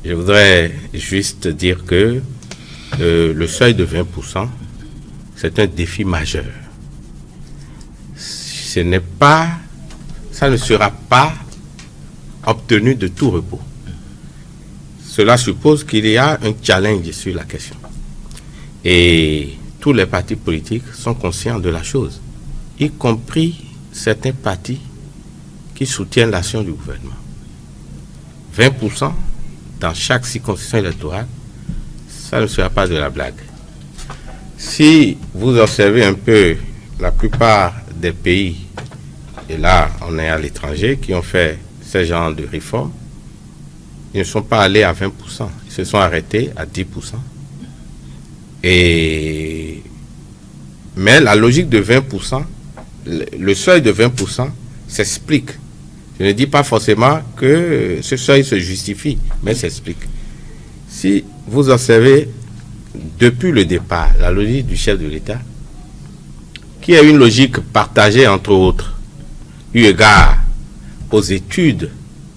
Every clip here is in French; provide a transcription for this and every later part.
Je voudrais juste dire que le seuil de 20%, c'est un défi majeur. Ça ne sera pas obtenu de tout repos. Cela suppose qu'il y a un challenge sur la question. Et tous les partis politiques sont conscients de la chose, y compris certains partis qui soutiennent l'action du gouvernement. 20% dans chaque circonscription électorale, ça ne sera pas de la blague. Si vous observez un peu la plupart des pays, et là on est à l'étranger, qui ont fait ce genre de réformes, ils ne sont pas allés à 20%, ils se sont arrêtés à 10%. Mais la logique de 20%, le seuil de 20% s'explique. Je ne dis pas forcément que ce seuil se justifie, mais s'explique. Si vous observez depuis le départ la logique du chef de l'État, qui est une logique partagée entre autres, eu égard aux études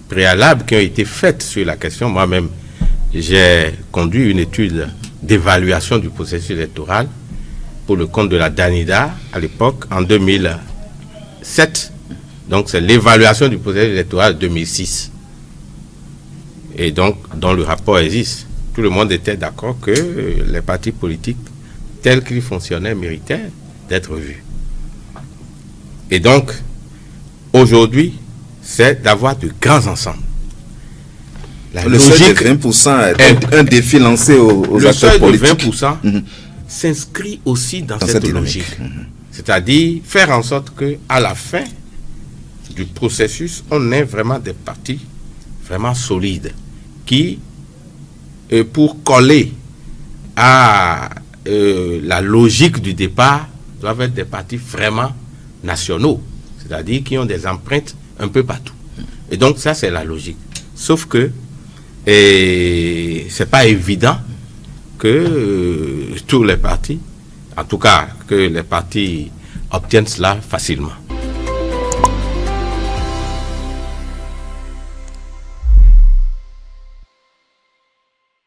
préalables qui ont été faites sur la question. Moi-même, j'ai conduit une étude d'évaluation du processus électoral pour le compte de la DANIDA à l'époque, en 2007. Donc, c'est l'évaluation du processus électoral de 2006. Et donc, dont le rapport existe. Tout le monde était d'accord que les partis politiques, tels qu'ils fonctionnaient, méritaient d'être vus. Et donc, aujourd'hui, c'est d'avoir de grands ensembles. Le seuil de 20% est un défi lancé aux acteurs politiques. Le seuil de 20% s'inscrit aussi dans cette logique. C'est-à-dire faire en sorte qu'à la fin du processus, on ait vraiment des partis vraiment solides qui, pour coller à la logique du départ, doivent être des partis vraiment nationaux, c'est-à-dire qui ont des empreintes un peu partout. Et donc ça, c'est la logique. Sauf que c'est pas évident que tous les partis, en tout cas que les partis obtiennent cela facilement.